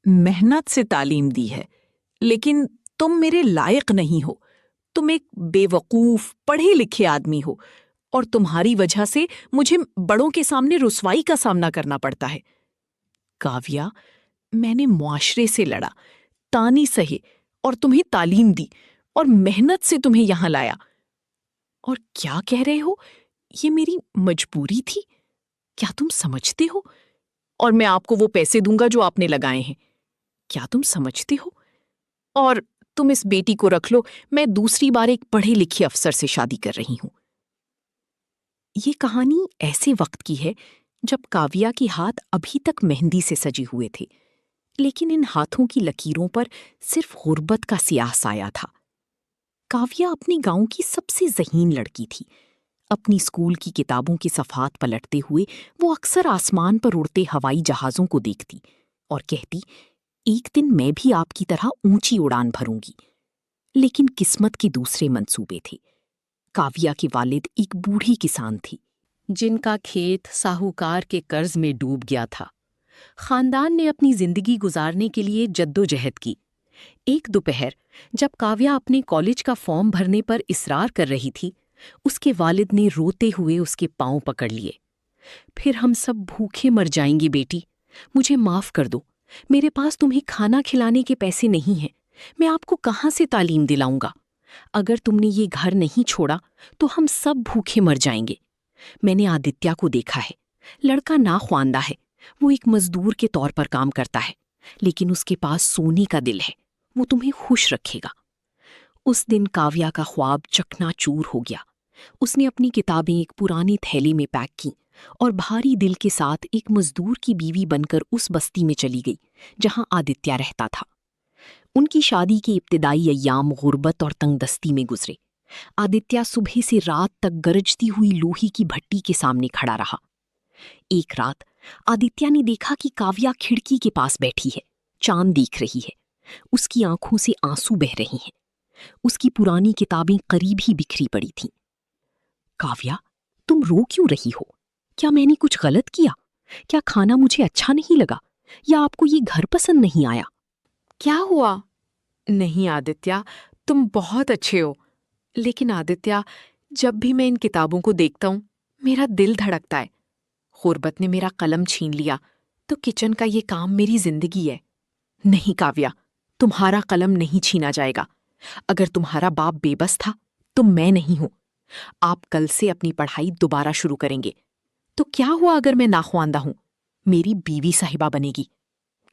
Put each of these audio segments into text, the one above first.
मेहनत से तालीम दी है, लेकिन तुम मेरे लायक नहीं हो। तुम एक बेवकूफ पढ़े लिखे आदमी हो और तुम्हारी वजह से मुझे बड़ों के सामने रुसवाई का सामना करना पड़ता है। काव्या, मैंने मुआशरे से लड़ा, तानी सहे और तुम्हें तालीम दी और मेहनत से तुम्हें यहां लाया। और क्या कह रहे हो? ये मेरी मजबूरी थी? क्या तुम समझते हो? और मैं आपको वो पैसे दूंगा जो आपने लगाए हैं। क्या तुम समझते हो? और तुम इस बेटी को रख लो, मैं दूसरी बार एक पढ़े लिखे अफसर से शादी कर रही हूं। ये कहानी ऐसे वक्त की है जब काव्या के हाथ अभी तक मेहंदी से सजे हुए थे, लेकिन इन हाथों की लकीरों पर सिर्फ गुर्बत का सियाह साया था। काव्या अपने गांव की सबसे ज़हीन लड़की थी। अपनी स्कूल की किताबों की सफ़ात पलटते हुए वो अक्सर आसमान पर उड़ते हवाई जहाज़ों को देखती और कहती, एक दिन मैं भी आपकी तरह ऊंची उड़ान भरूंगी। लेकिन किस्मत के दूसरे मंसूबे थे। काव्या के वालिद एक बूढ़ी किसान थी, जिनका खेत साहूकार के कर्ज में डूब गया था। खानदान ने अपनी जिंदगी गुजारने के लिए जद्दोजहद की। एक दोपहर जब काव्या अपने कॉलेज का फॉर्म भरने पर इसरार कर रही थी, उसके वालिद ने रोते हुए उसके पांव पकड़ लिए। फिर हम सब भूखे मर जाएंगे बेटी, मुझे माफ कर दो। मेरे पास तुम्हें खाना खिलाने के पैसे नहीं हैं। मैं आपको कहाँ से तालीम दिलाऊंगा? अगर तुमने ये घर नहीं छोड़ा तो हम सब भूखे मर जाएंगे। मैंने आदित्य को देखा है। लड़का नाख्वानदा है। वो एक मजदूर के तौर पर काम करता है, लेकिन उसके पास सोने का दिल है। वो तुम्हें खुश रखेगा। उस दिन काव्या का ख्वाब चकनाचूर हो गया। उसने अपनी किताबें एक पुरानी थैली में पैक की और भारी दिल के साथ एक मजदूर की बीवी बनकर उस बस्ती में चली गई जहां आदित्य रहता था। उनकी शादी के इब्तिदाई अय्याम गुर्बत और तंगदस्ती में गुजरे। आदित्य सुबह से रात तक गरजती हुई लोही की भट्टी के सामने खड़ा रहा। एक रात आदित्य ने देखा कि काव्या खिड़की के पास बैठी है, चांद देख रही है। उसकी आंखों से आंसू बह रहे हैं। उसकी पुरानी किताबें करीब ही बिखरी पड़ी थीं। काव्या, तुम रो क्यों रही हो? क्या मैंने कुछ गलत किया? क्या खाना मुझे अच्छा नहीं लगा, या आपको ये घर पसंद नहीं आया? क्या हुआ? नहीं आदित्य, तुम बहुत अच्छे हो। लेकिन आदित्य, जब भी मैं इन किताबों को देखता हूँ मेरा दिल धड़कता है। गुर्बत ने मेरा कलम छीन लिया तो किचन का ये काम मेरी जिंदगी है। नहीं काव्या, तुम्हारा कलम नहीं छीना जाएगा। अगर तुम्हारा बाप बेबस था तो मैं नहीं हूं। आप कल से अपनी पढ़ाई दोबारा शुरू करेंगे। तो क्या हुआ अगर मैं नाख्वानदा हूं? मेरी बीवी साहिबा बनेगी।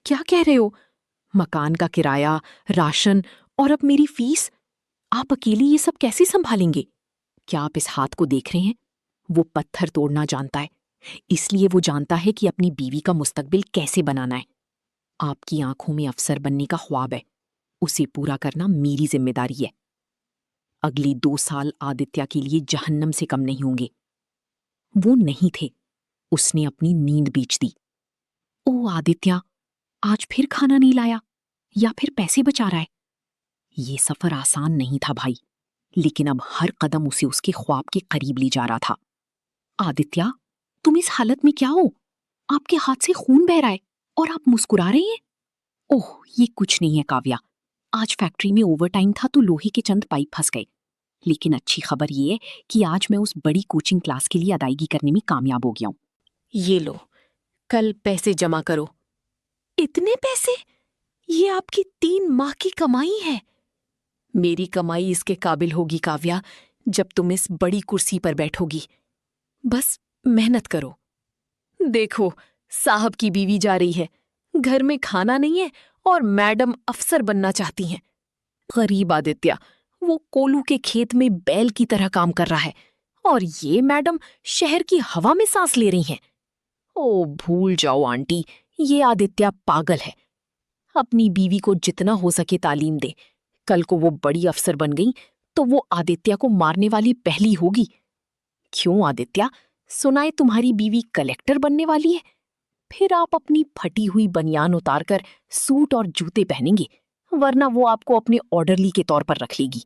क्या कह रहे हो? मकान का किराया, राशन और अब मेरी फीस। आप अकेली ये सब कैसे संभालेंगे? क्या आप इस हाथ को देख रहे हैं? वो पत्थर तोड़ना जानता है, इसलिए वो जानता है कि अपनी बीवी का मुस्तकबिल कैसे बनाना है। आपकी आंखों में अफसर बनने का ख्वाब है, उसे पूरा करना मेरी जिम्मेदारी है। अगले 2 साल आदित्य के लिए जहन्नम से कम नहीं होंगे। वो नहीं थे, उसने अपनी नींद बेच दी। ओ आदित्य, आज फिर खाना नहीं लाया या फिर पैसे बचा रहा है? ये सफर आसान नहीं था भाई, लेकिन अब हर कदम उसे उसके ख्वाब के करीब ले जा रहा था। आदित्य, तुम इस हालत में क्या हो? आपके हाथ से खून बह रहा है और आप मुस्कुरा रही हैं। ओह, ये कुछ नहीं है काव्या। आज फैक्ट्री में ओवरटाइम था तो लोहे के चंद पाइप फंस गए। लेकिन अच्छी खबर ये है कि आज मैं उस बड़ी कोचिंग क्लास के लिए अदायगी करने में कामयाब हो गया हूँ। ये लो, कल पैसे जमा करो। इतने पैसे? ये आपकी 3 माह की कमाई है। मेरी कमाई इसके काबिल होगी काव्या, जब तुम इस बड़ी कुर्सी पर बैठोगी। बस मेहनत करो। देखो, साहब की बीवी जा रही है, घर में खाना नहीं है और मैडम अफसर बनना चाहती हैं। गरीब आदित्य, वो कोलू के खेत में बैल की तरह काम कर रहा है और ये मैडम शहर की हवा में सांस ले रही हैं। ओ भूल जाओ आंटी, ये आदित्य पागल है। अपनी बीवी को जितना हो सके तालीम दे। कल को वो बड़ी अफसर बन गई तो वो आदित्य को मारने वाली पहली होगी। क्यों आदित्य, सुनाए तुम्हारी बीवी कलेक्टर बनने वाली है? फिर आप अपनी फटी हुई बनियान उतारकर सूट और जूते पहनेंगे, वरना वो आपको अपने ऑर्डरली के तौर पर रख लेगी।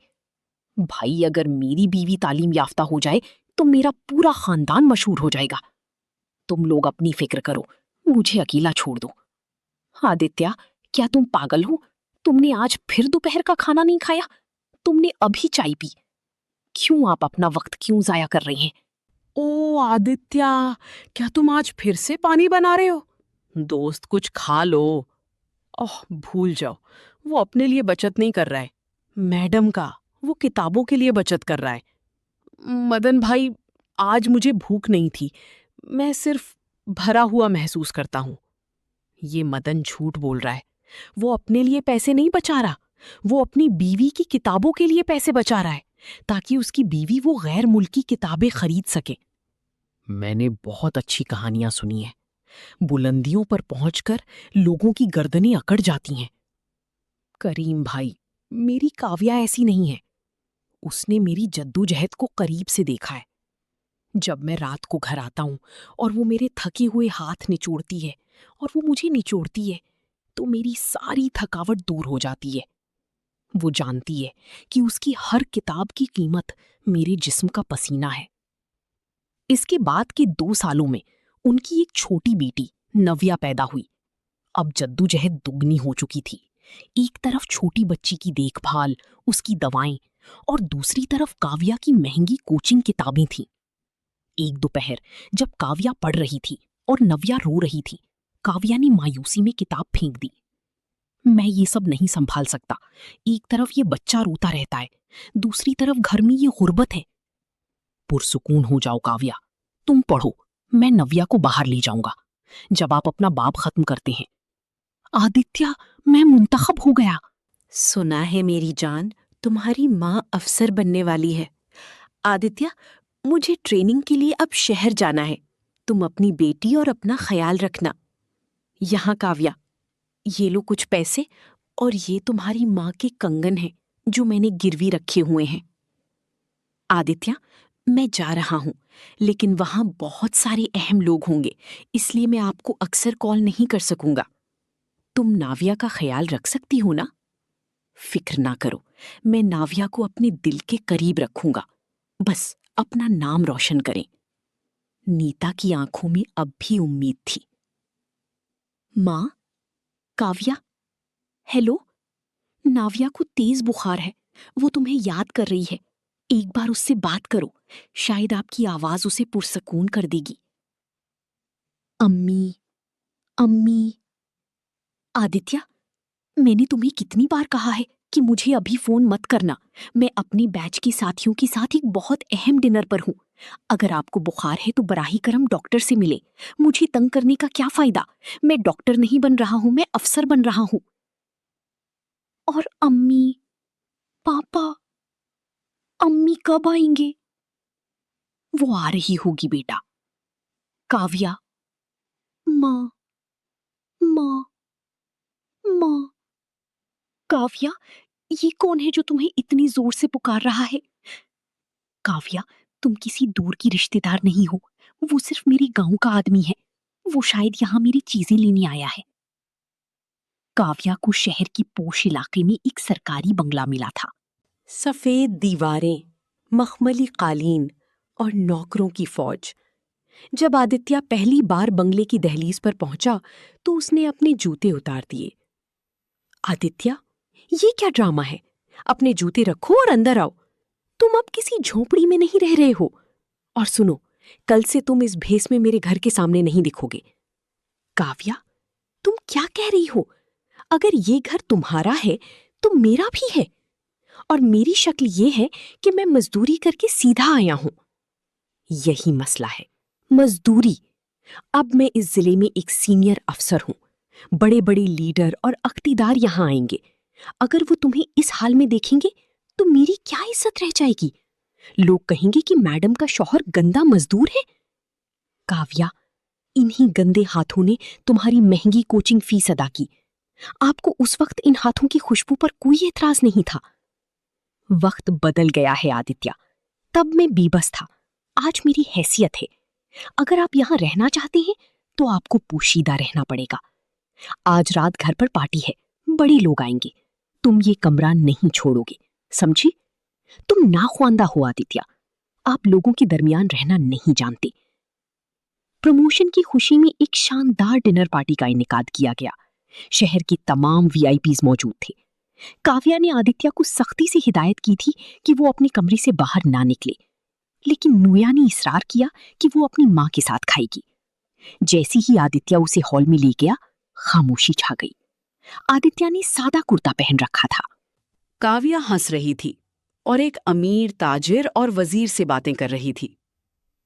भाई, अगर मेरी बीवी तालीम याफ्ता हो जाए तो मेरा पूरा खानदान मशहूर हो जाएगा। तुम लोग अपनी फिक्र करो, मुझे अकेला छोड़ दो। आदित्य, क्या तुम पागल हो? तुमने आज फिर दोपहर का खाना नहीं खाया? तुमने अभी चाय पी। क्यों आप अपना वक्त क्यों जाया कर रही हैं? ओ आदित्य, क्या तुम आज फिर से पानी बना रहे हो? दोस्त कुछ खा लो। ओह भूल जाओ, वो अपने लिए बचत नहीं कर रहा है, मैडम का वो किताबों के लिए बचत कर रहा है। मदन भाई, आज मुझे भूख नहीं थी, मैं सिर्फ भरा हुआ महसूस करता हूँ। ये मदन झूठ बोल रहा है, वो अपने लिए पैसे नहीं बचा रहा, वो अपनी बीवी की किताबों के लिए पैसे बचा रहा है ताकि उसकी बीवी वो गैर मुल्की किताबें खरीद सके। मैंने बहुत अच्छी कहानियां सुनी हैं, बुलंदियों पर पहुंचकर लोगों की गर्दनें अकड़ जाती हैं। करीम भाई, मेरी काव्या ऐसी नहीं है। उसने मेरी जद्दोजहद को करीब से देखा है। जब मैं रात को घर आता हूं और वो मेरे थके हुए हाथ निचोड़ती है और वो मुझे निचोड़ती है, तो मेरी सारी थकावट दूर हो जाती है। वो जानती है कि उसकी हर किताब की कीमत मेरे जिस्म का पसीना है। इसके बाद के 2 सालों में उनकी एक छोटी बेटी नव्या पैदा हुई। अब जद्दोजहद दुगनी हो चुकी थी। एक तरफ छोटी बच्ची की देखभाल, उसकी दवाएं, और दूसरी तरफ काव्या की महंगी कोचिंग किताबें थीं। एक दोपहर जब काव्या पढ़ रही थी और नव्या रो रही थी, काव्या ने मायूसी में किताब फेंक दी। मैं ये सब नहीं संभाल सकता। एक तरफ ये बच्चा रोता रहता है, दूसरी तरफ घर में ये गुर्बत है। पुरसुकून हो जाओ काव्या, तुम पढ़ो, मैं नव्या को बाहर ले जाऊंगा जब आप अपना बाब खत्म करते हैं। आदित्य, मैं मुंतखब हो गया। सुना है मेरी जान, तुम्हारी माँ अफसर बनने वाली है। आदित्य, मुझे ट्रेनिंग के लिए अब शहर जाना है। तुम अपनी बेटी और अपना ख्याल रखना। यहाँ काव्या, ये लो कुछ पैसे, और ये तुम्हारी माँ के कंगन हैं जो मैंने गिरवी रखे हुए हैं। आदित्य, मैं जा रहा हूँ, लेकिन वहाँ बहुत सारे अहम लोग होंगे, इसलिए मैं आपको अक्सर कॉल नहीं कर सकूंगा। तुम नाविया का ख्याल रख सकती हो ना? फिक्र ना करो, मैं नाविया को अपने दिल के करीब रखूंगा। बस अपना नाम रोशन करें। नीता की आंखों में अब भी उम्मीद थी। माँ, काव्या, हेलो। नाविया को तेज बुखार है, वो तुम्हें याद कर रही है। एक बार उससे बात करो, शायद आपकी आवाज उसे पुरसकून कर देगी। अम्मी, अम्मी। आदित्य, मैंने तुम्हें कितनी बार कहा है कि मुझे अभी फोन मत करना। मैं अपनी बैच के साथियों के साथ एक बहुत अहम डिनर पर हूँ। अगर आपको बुखार है तो बराही करम डॉक्टर से मिले। मुझे तंग करने का क्या फायदा? मैं डॉक्टर नहीं बन रहा हूँ, मैं अफसर बन रहा हूँ। और अम्मी, पापा, अम्मी कब आएंगे? वो आ रही होगी बेटा। काव्या, माँ, माँ, माँ। काव्या, ये कौन है जो तुम्हें इतनी जोर से पुकार रहा है? काव्या, तुम किसी दूर की रिश्तेदार नहीं हो, वो सिर्फ मेरे गांव का आदमी है। वो शायद यहाँ मेरी चीजें लेने आया है। काव्या को शहर की पोश इलाके में एक सरकारी बंगला मिला था। सफेद दीवारें, मखमली कालीन और नौकरों की फौज। जब आदित्य पहली बार बंगले की दहलीज पर पहुंचा तो उसने अपने जूते उतार दिए। आदित्य, ये क्या ड्रामा है? अपने जूते रखो और अंदर आओ। तुम अब किसी झोपड़ी में नहीं रह रहे हो। और सुनो, कल से तुम इस भेस में मेरे घर के सामने नहीं दिखोगे। काव्या, तुम क्या कह रही हो? अगर ये घर तुम्हारा है तो मेरा भी है, और मेरी शक्ल ये है कि मैं मजदूरी करके सीधा आया हूं। यही मसला है, मजदूरी। अब मैं इस जिले में एक सीनियर अफसर हूं। बड़े बड़े लीडर और अख्तिदार यहां आएंगे। अगर वो तुम्हें इस हाल में देखेंगे तो मेरी क्या इज्जत रह जाएगी? लोग कहेंगे कि मैडम का शौहर गंदा मजदूर है। काव्या, इन्हीं गंदे हाथों ने तुम्हारी महंगी कोचिंग फीस अदा की। आपको उस वक्त इन हाथों की खुशबू पर कोई एतराज नहीं था। वक्त बदल गया है आदित्य। तब मैं बीबस था, आज मेरी हैसियत है। अगर आप यहाँ रहना चाहते हैं तो आपको पोशीदा रहना पड़ेगा। आज रात घर पर पार्टी है, बड़े लोग आएंगे। तुम ये कमरा नहीं छोड़ोगे, समझी? तुम नाख्वानदा हो आदित्य, आप लोगों के दरमियान रहना नहीं जानते। प्रमोशन की खुशी में एक शानदार डिनर पार्टी का इनेकाद किया गया। शहर के तमाम वीआईपीज मौजूद थे। काव्या ने आदित्य को सख्ती से हिदायत की थी कि वो अपने कमरे से बाहर ना निकले, लेकिन नूया ने इसरार किया कि वो अपनी माँ के साथ खाएगी। जैसे ही आदित्य उसे हॉल में ले गया, खामोशी छा गई। आदित्य ने सादा कुर्ता पहन रखा था। काव्या हंस रही थी और एक अमीर ताजिर और वजीर से बातें कर रही थी।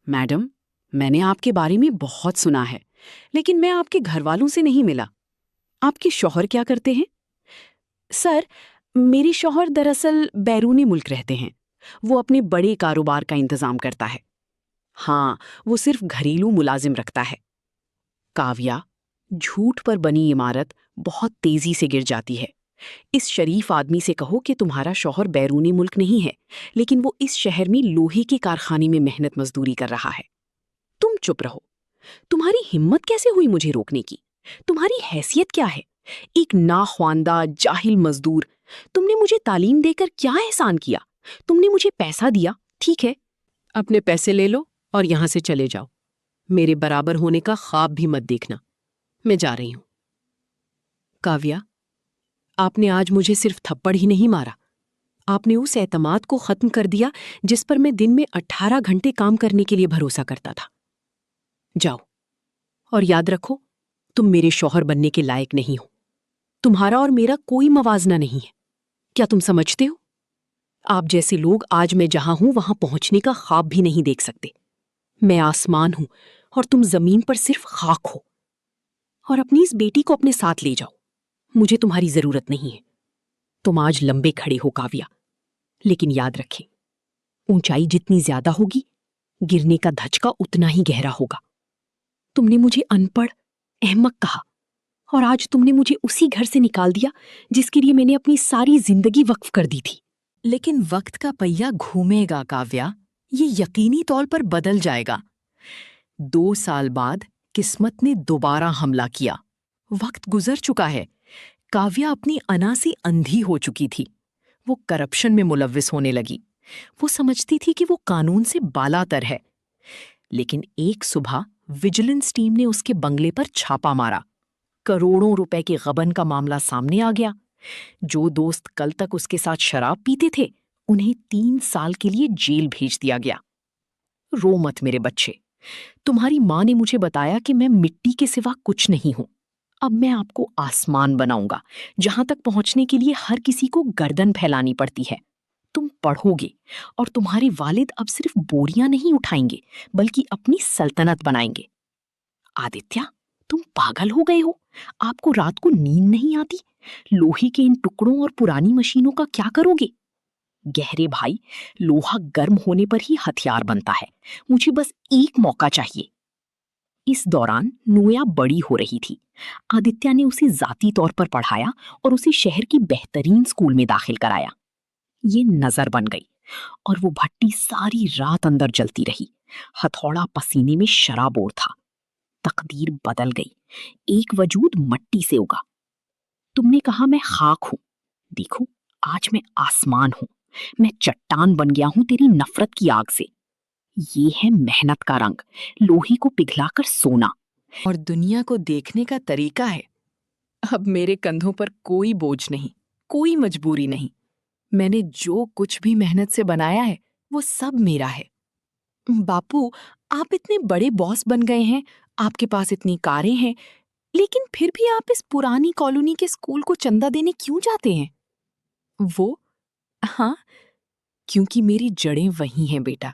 मैडम, मैंने आपके बारे में बहुत सुना है, लेकिन मैं आपके घर वालों से नहीं मिला। आपके शौहर क्या करते हैं? सर, मेरे शौहर दरअसल बैरूनी मुल्क रहते हैं। वो अपने बड़े कारोबार का इंतजाम करता है। हाँ, वो सिर्फ घरेलू मुलाजिम रखता है। काव्या, झूठ पर बनी इमारत बहुत तेजी से गिर जाती है। इस शरीफ आदमी से कहो कि तुम्हारा शौहर बैरूनी मुल्क नहीं है, लेकिन वो इस शहर में लोहे के कारखाने में मेहनत मजदूरी कर रहा है। तुम चुप रहो। तुम्हारी हिम्मत कैसे हुई मुझे रोकने की? तुम्हारी हैसियत क्या है? एक नाख्वानदा जाहिल मजदूर। तुमने मुझे तालीम देकर क्या एहसान किया? तुमने मुझे पैसा दिया, ठीक है, अपने पैसे ले लो और यहां से चले जाओ। मेरे बराबर होने का ख्वाब भी मत देखना। मैं जा रही हूं। काव्या, आपने आज मुझे सिर्फ थप्पड़ ही नहीं मारा, आपने उस एतमाद को खत्म कर दिया जिस पर मैं दिन में 18 घंटे काम करने के लिए भरोसा करता था। जाओ, और याद रखो, तुम मेरे शौहर बनने के लायक नहीं हो। तुम्हारा और मेरा कोई मवाजना नहीं है। क्या तुम समझते हो? आप जैसे लोग आज मैं जहां हूं वहां पहुंचने का ख्वाब भी नहीं देख सकते। मैं आसमान हूं और तुम जमीन पर सिर्फ खाक हो। और अपनी इस बेटी को अपने साथ ले जाओ। मुझे तुम्हारी जरूरत नहीं है। तुम आज लंबे खड़े हो काव्या, लेकिन याद रखें, ऊंचाई जितनी ज्यादा होगी, गिरने का धचका उतना ही गहरा होगा। तुमने मुझे अनपढ़, अहमक कहा, और आज तुमने मुझे उसी घर से निकाल दिया जिसके लिए मैंने अपनी सारी जिंदगी वक्फ कर दी थी। लेकिन वक्त का पहिया घूमेगा काव्या, ये यकीनी तौर पर बदल जाएगा। 2 साल बाद किस्मत ने दोबारा हमला किया। वक्त गुजर चुका है। काव्या अपनी अना से अंधी हो चुकी थी। वो करप्शन में मुलव्विस होने लगी। वो समझती थी कि वो कानून से बालातर है। लेकिन एक सुबह विजिलेंस टीम ने उसके बंगले पर छापा मारा। करोड़ों रुपए के गबन का मामला सामने आ गया। जो दोस्त कल तक उसके साथ शराब पीते थे, उन्हें 3 साल के लिए जेल भेज दिया गया। रो मत मेरे बच्चे। तुम्हारी माँ ने मुझे बताया कि मैं मिट्टी के सिवा कुछ नहीं हूं। अब मैं आपको आसमान बनाऊंगा, जहां तक पहुंचने के लिए हर किसी को गर्दन फैलानी पड़ती है। तुम पढ़ोगे और तुम्हारे वालिद अब सिर्फ बोरियां नहीं उठाएंगे, बल्कि अपनी सल्तनत बनाएंगे। आदित्य, तुम पागल हो गए हो? आपको रात को नींद नहीं आती? लोहे के इन टुकड़ों और पुरानी मशीनों का क्या करोगे? गहरे भाई, लोहा गर्म होने पर ही हथियार बनता है। मुझे बस एक मौका चाहिए। इस दौरान नूया बड़ी हो रही थी। आदित्य ने उसे जाती तौर पर पढ़ाया और उसे शहर की बेहतरीन स्कूल में दाखिल कराया। ये नजर बन गई और वो भट्टी सारी रात अंदर जलती रही। हथौड़ा पसीने में शराबोर था। तकदीर बदल गई। एक वजूद मट्टी से उगा। तुमने कहा मैं खाक हूं। देखो, आज मैं आसमान हूं। मैं चट्टान बन गया हूं तेरी नफरत की आग से। ये है मेहनत का रंग, लोहे को पिघलाकर सोना। और दुनिया को देखने का तरीका है। अब मेरे कंधों पर कोई बोझ नहीं, कोई मजबूरी नहीं। मैंने जो कुछ भी मेहनत से बनाया है, वो सब मेरा है। बापू, आप इतने बड़े बॉस बन गए हैं, आपके पास इतनी कारें हैं, लेकिन फिर भी आप इस पुरानी कॉलोनी के स्कूल को चंदा देने क्यों जाते हैं? वो, हाँ, क्योंकि मेरी जड़ें वही हैं बेटा।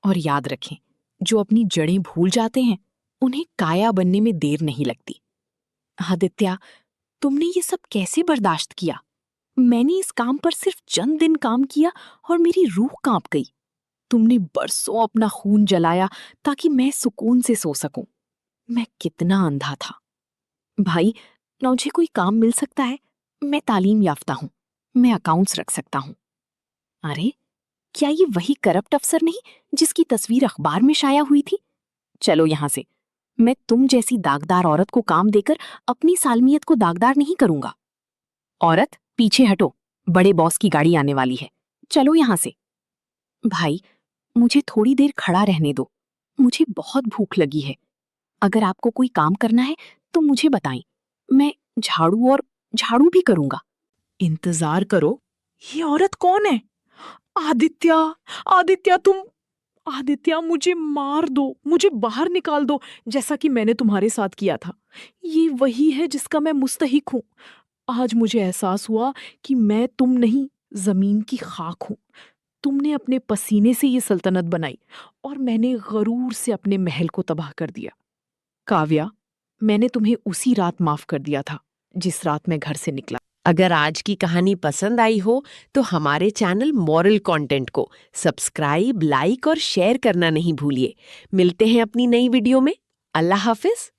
और याद रखें, जो अपनी जड़ें भूल जाते हैं, उन्हें काया बनने में देर नहीं लगती। आदित्य, तुमने ये सब कैसे बर्दाश्त किया? मैंने इस काम पर सिर्फ चंद दिन काम किया और मेरी रूह कांप गई। तुमने बरसों अपना खून जलाया ताकि मैं सुकून से सो सकूं। मैं कितना अंधा था। भाई, मुझे कोई काम मिल सकता है? मैं तालीम याफ्ता हूं। मैं अकाउंट्स रख सकता हूं। अरे, क्या ये वही करप्ट अफसर नहीं जिसकी तस्वीर अखबार में शाया हुई थी? चलो यहां से। मैं तुम जैसी दागदार औरत को काम देकर अपनी सालमियत को दागदार नहीं करूंगा। औरत, पीछे हटो, बड़े बॉस की गाड़ी आने वाली है। चलो यहां से। भाई, मुझे थोड़ी देर खड़ा रहने दो। मुझे बहुत भूख लगी है। अगर आपको कोई काम करना है तो मुझे बताएं। मैं झाड़ू और झाड़ू भी करूंगा। इंतजार करो, ये औरत कौन है? आदित्य, आदित्य तुम, आदित्य मुझे मार दो, मुझे बाहर निकाल दो, जैसा कि मैंने तुम्हारे साथ किया था। ये वही है जिसका मैं मुस्तहिक हूं। आज मुझे एहसास हुआ कि मैं तुम नहीं, जमीन की खाक हूं। तुमने अपने पसीने से ये सल्तनत बनाई और मैंने गरूर से अपने महल को तबाह कर दिया। काव्या, मैंने तुम्हें उसी रात माफ कर दिया था जिस रात मैं घर से निकला। अगर आज की कहानी पसंद आई हो तो हमारे चैनल मॉरल कंटेंट को सब्सक्राइब, लाइक और शेयर करना नहीं भूलिए। मिलते हैं अपनी नई वीडियो में। अल्लाह हाफिज।